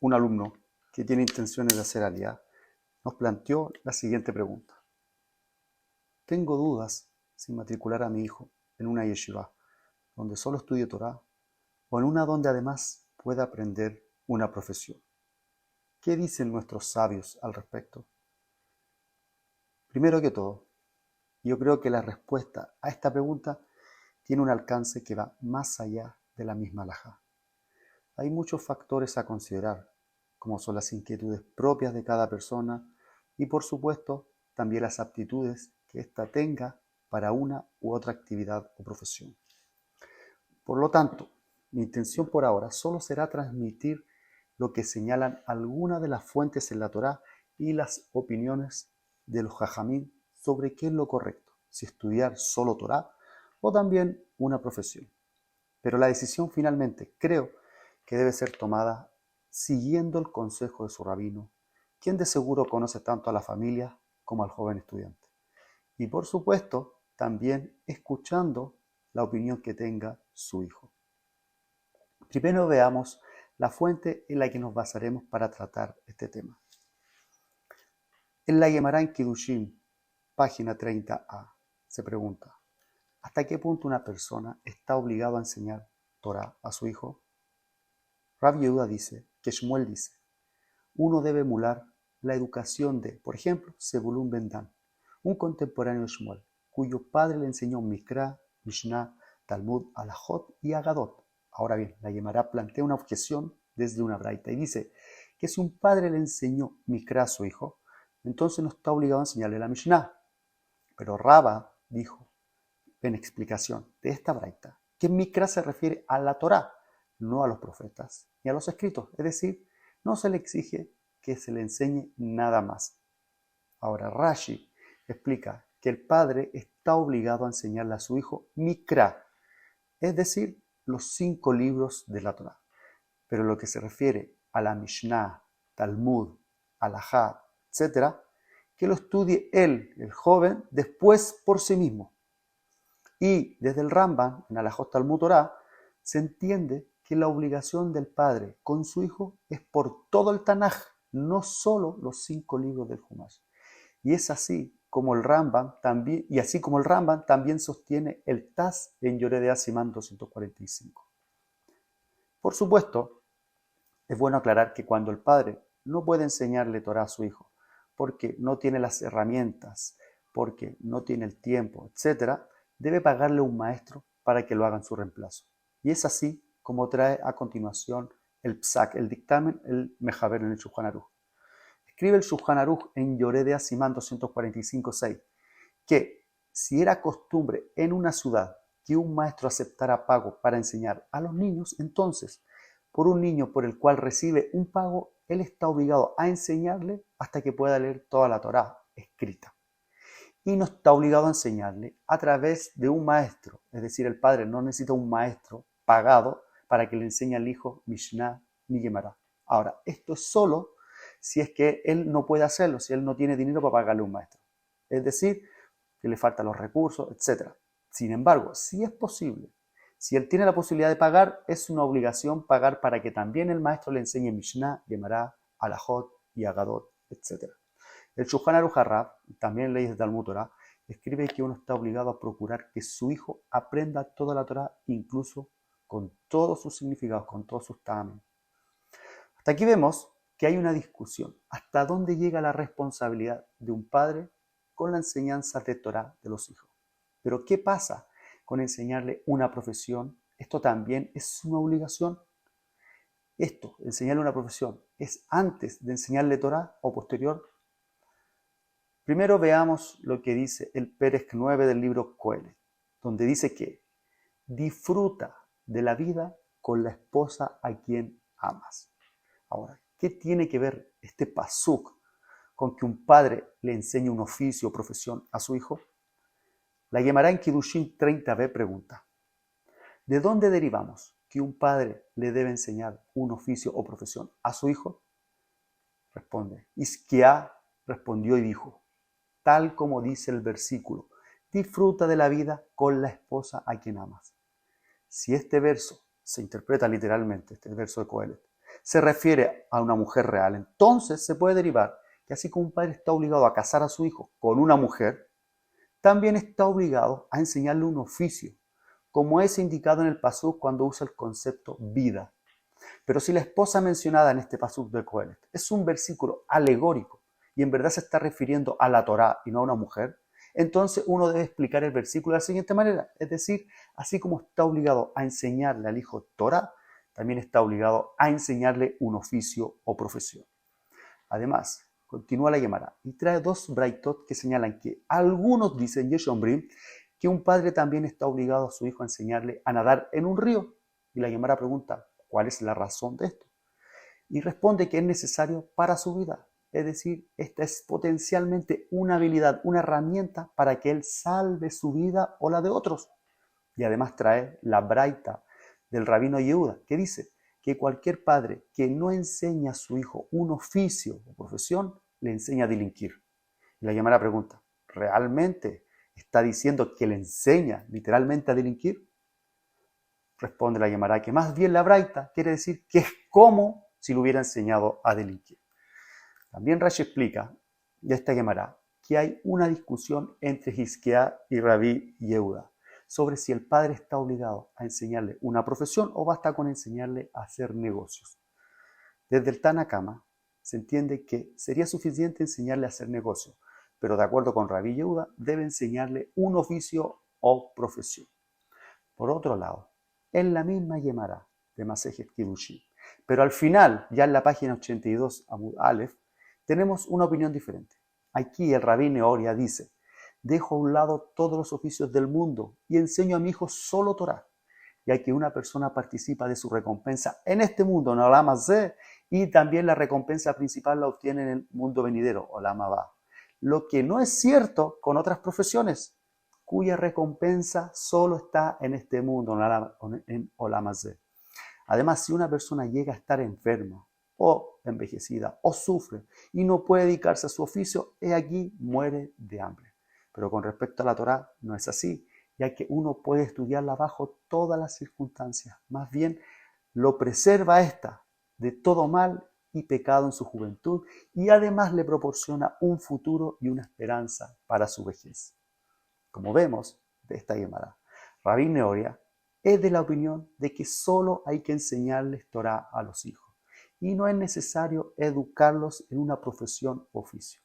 un alumno que tiene intenciones de hacer aliyá, nos planteó la siguiente pregunta. Tengo dudas si matricular a mi hijo en una yeshiva, donde solo estudie Torah, o en una donde además pueda aprender una profesión. ¿Qué dicen nuestros sabios al respecto? Primero que todo, yo creo que la respuesta a esta pregunta tiene un alcance que va más allá de la misma halajá. Hay muchos factores a considerar, como son las inquietudes propias de cada persona y, por supuesto, también las aptitudes que ésta tenga para una u otra actividad o profesión. Por lo tanto, mi intención por ahora solo será transmitir lo que señalan algunas de las fuentes en la Torá y las opiniones de los jajamín sobre qué es lo correcto, si estudiar solo Torá o también una profesión. Pero la decisión finalmente creo que debe ser tomada siguiendo el consejo de su rabino, quien de seguro conoce tanto a la familia como al joven estudiante. Y por supuesto, también escuchando la opinión que tenga su hijo. Primero veamos la fuente en la que nos basaremos para tratar este tema. En la Gemara en Kiddushin, página 30a, se pregunta, ¿hasta qué punto una persona está obligada a enseñar Torah a su hijo? Rav Yehuda dice, que Shmuel dice, uno debe emular la educación de, por ejemplo, Zebulun ben Dan, un contemporáneo de Shmuel, cuyo padre le enseñó Mikra, Mishnah, Talmud, Alajot y Agadot. Ahora bien, la Gemara plantea una objeción desde una braita y dice que si un padre le enseñó Mikra a su hijo, entonces no está obligado a enseñarle la Mishnah. Pero Raba dijo, en explicación de esta braita, que Mikra se refiere a la Torá, no a los profetas ni a los escritos, es decir, no se le exige que se le enseñe nada más. Ahora Rashi explica que el padre está obligado a enseñarle a su hijo Mikra, es decir, los 5 libros de la Torá. Pero lo que se refiere a la Mishnah, Talmud, Alajá, etc., que lo estudie él, el joven, después por sí mismo. Y desde el Rambam, en Alajot Talmud Torah, se entiende que la obligación del padre con su hijo es por todo el Tanaj, no solo los 5 libros del Humash. Y es así como el Rambam también, y así como el Rambam también sostiene el Taz en Yoredea Simán 245. Por supuesto, es bueno aclarar que cuando el padre no puede enseñarle Torah a su hijo, porque no tiene las herramientas, porque no tiene el tiempo, etc., debe pagarle un maestro para que lo haga en su reemplazo. Y es así como trae a continuación el Psak, el dictamen, el Mejaber en el Shulchan Aruch. Escribe el Shulchan Aruch en Yoredea Simán 245.6 que si era costumbre en una ciudad que un maestro aceptara pago para enseñar a los niños, entonces, por un niño por el cual recibe un pago, él está obligado a enseñarle hasta que pueda leer toda la Torá escrita. Y no está obligado a enseñarle a través de un maestro, es decir, el padre no necesita un maestro pagado para que le enseñe al hijo Mishnah ni Gemara. Ahora, esto es solo si es que él no puede hacerlo, si él no tiene dinero para pagarle a un maestro. Es decir, que le faltan los recursos, etc. Sin embargo, si es posible, si él tiene la posibilidad de pagar, es una obligación pagar para que también el maestro le enseñe Mishnah, Gemara, Alajot y Agadot, etc. El Shulchan Aruch HaRav, también en leyes de Talmud Torah, escribe que uno está obligado a procurar que su hijo aprenda toda la Torah, incluso con todos sus significados, con todos sus ta'amim. Hasta aquí vemos que hay una discusión. ¿Hasta dónde llega la responsabilidad de un padre con la enseñanza de Torah de los hijos? Pero ¿qué pasa con enseñarle una profesión? ¿Esto también es una obligación? ¿Esto, enseñarle una profesión, es antes de enseñarle Torah o posterior? Primero veamos lo que dice el Perek 9 del libro Kohelet, donde dice que disfruta de la vida con la esposa a quien amas. Ahora, ¿qué tiene que ver este pasuk con que un padre le enseñe un oficio o profesión a su hijo? La Gemara en Kiddushin 30b pregunta, ¿de dónde derivamos que un padre le debe enseñar un oficio o profesión a su hijo? Responde, Isquia respondió y dijo, tal como dice el versículo, disfruta de la vida con la esposa a quien amas. Si este verso se interpreta literalmente, este verso de Kohelet, se refiere a una mujer real, entonces se puede derivar que así como un padre está obligado a casar a su hijo con una mujer, también está obligado a enseñarle un oficio, como es indicado en el pasuk cuando usa el concepto vida. Pero si la esposa mencionada en este pasuk de Coelet es un versículo alegórico y en verdad se está refiriendo a la Torá y no a una mujer, entonces uno debe explicar el versículo de la siguiente manera, es decir, así como está obligado a enseñarle al hijo Torá, también está obligado a enseñarle un oficio o profesión. Además, continúa la Gemara y trae dos braitot que señalan que algunos dicen, Yesh Ombrim, que un padre también está obligado a su hijo a enseñarle a nadar en un río. Y la Gemara pregunta, ¿cuál es la razón de esto? Y responde que es necesario para su vida. Es decir, esta es potencialmente una habilidad, una herramienta para que él salve su vida o la de otros. Y además trae la braita del rabino Yehuda, que dice que cualquier padre que no enseña a su hijo un oficio o profesión, le enseña a delinquir. Y la Gemara pregunta, ¿realmente está diciendo que le enseña literalmente a delinquir? Responde la Gemara que más bien la braita quiere decir que es como si lo hubiera enseñado a delinquir. También Rashi explica de esta Gemara que hay una discusión entre Hizkiá y Rabí Yehuda sobre si el padre está obligado a enseñarle una profesión o basta con enseñarle a hacer negocios. Desde el Tanakama se entiende que sería suficiente enseñarle a hacer negocios, pero de acuerdo con Rabí Yehuda debe enseñarle un oficio o profesión. Por otro lado, en la misma Gemara de Masejet Kiddushin, pero al final, ya en la página 82, Amud Aleph, tenemos una opinión diferente. Aquí el Rabí Neoria dice, dejo a un lado todos los oficios del mundo y enseño a mi hijo solo Torah, ya que una persona participa de su recompensa en este mundo, en Olam Hazeh, y también la recompensa principal la obtiene en el mundo venidero, Olam Haba. Lo que no es cierto con otras profesiones, cuya recompensa solo está en este mundo, en Olam Hazeh. Además, si una persona llega a estar enferma o envejecida o sufre y no puede dedicarse a su oficio, aquí muere de hambre. Pero con respecto a la Torá no es así, ya que uno puede estudiarla bajo todas las circunstancias. Más bien, lo preserva esta de todo mal y pecado en su juventud y además le proporciona un futuro y una esperanza para su vejez. Como vemos de esta Gemara, Rabí Neoria es de la opinión de que solo hay que enseñarles Torá a los hijos y no es necesario educarlos en una profesión o oficio.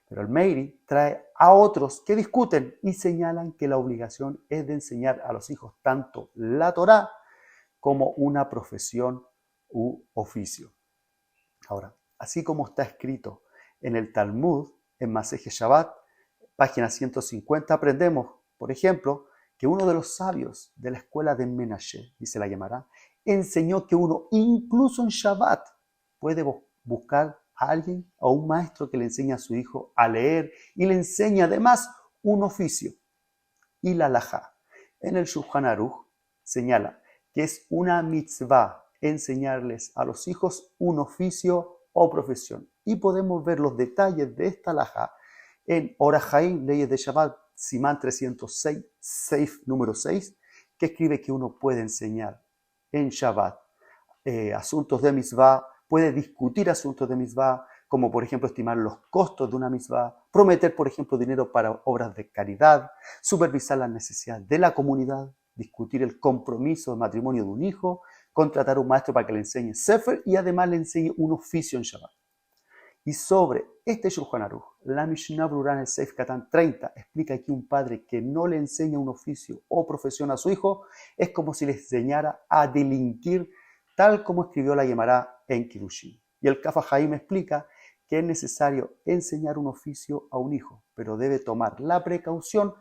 Pero el Meiri trae a otros que discuten y señalan que la obligación es de enseñar a los hijos tanto la Torá como una profesión u oficio. Ahora, así como está escrito en el Talmud, en Masejet Shabbat, página 150, aprendemos, por ejemplo, que uno de los sabios de la escuela de Menashe, dice la Gemara, enseñó que uno incluso en Shabbat puede buscar a alguien, a un maestro que le enseñe a su hijo a leer y le enseña además un oficio. Y la halajá en el Shulchan Aruch señala que es una mitzvah enseñarles a los hijos un oficio o profesión. Y podemos ver los detalles de esta halajá en Orach Haim, Leyes de Shabbat, Simán 306, Seif número 6, que escribe que uno puede enseñar en Shabbat asuntos de mitzvah, puede discutir asuntos de mitzvah, como por ejemplo estimar los costos de una mitzvah, prometer por ejemplo dinero para obras de caridad, supervisar las necesidades de la comunidad, discutir el compromiso de matrimonio de un hijo, contratar a un maestro para que le enseñe Sefer y además le enseñe un oficio en Shabbat. Y sobre este Shulchan Aruch, la Mishnah Brura en el Seif Katan 30 explica que un padre que no le enseña un oficio o profesión a su hijo es como si le enseñara a delinquir, tal como escribió la Gemara en Kiddushin. Y el Kaf HaHaim explica que es necesario enseñar un oficio a un hijo, pero debe tomar la precaución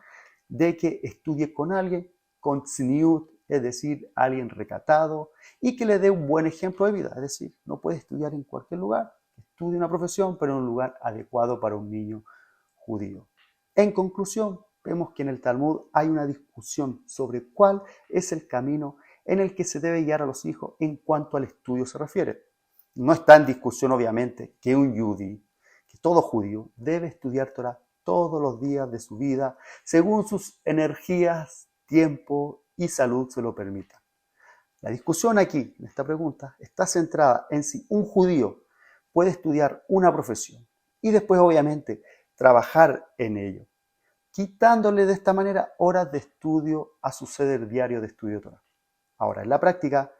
de que estudie con alguien con tzniut, es decir, alguien recatado, y que le dé un buen ejemplo de vida, es decir, no puede estudiar en cualquier lugar, estudie una profesión, pero en un lugar adecuado para un niño judío. En conclusión, vemos que en el Talmud hay una discusión sobre cuál es el camino en el que se debe guiar a los hijos en cuanto al estudio se refiere. No está en discusión, obviamente, que un yudí, que todo judío, debe estudiar Torah todos los días de su vida, según sus energías, tiempo y salud se lo permitan. La discusión aquí, en esta pregunta, está centrada en si un judío puede estudiar una profesión y después, obviamente, trabajar en ello, quitándole de esta manera horas de estudio a su ceder diario de estudio Torah. Ahora, en la práctica,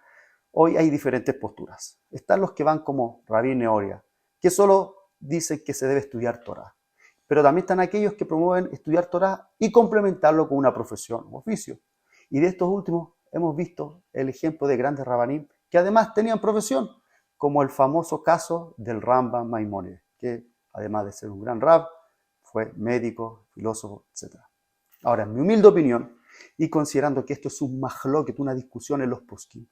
hoy hay diferentes posturas. Están los que van como Rabí Neoria, que solo dicen que se debe estudiar Torah. Pero también están aquellos que promueven estudiar Torah y complementarlo con una profesión o oficio. Y de estos últimos hemos visto el ejemplo de grandes rabanim que además tenían profesión, como el famoso caso del Rambam Maimónides, que además de ser un gran rab, fue médico, filósofo, etc. Ahora, en mi humilde opinión, y considerando que esto es un mahloket, una discusión en los poskim,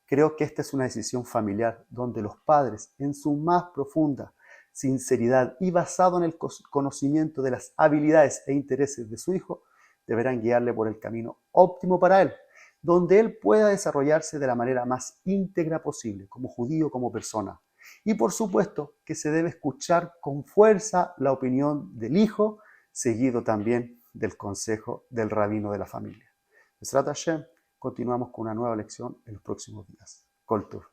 creo que esta es una decisión familiar donde los padres, en su más profunda sinceridad y basado en el conocimiento de las habilidades e intereses de su hijo, deberán guiarle por el camino óptimo para él, donde él pueda desarrollarse de la manera más íntegra posible, como judío, como persona. Y por supuesto que se debe escuchar con fuerza la opinión del hijo, seguido también del consejo del rabino de la familia. Besrat Hashem, continuamos con una nueva lección en los próximos días. Kol Tov.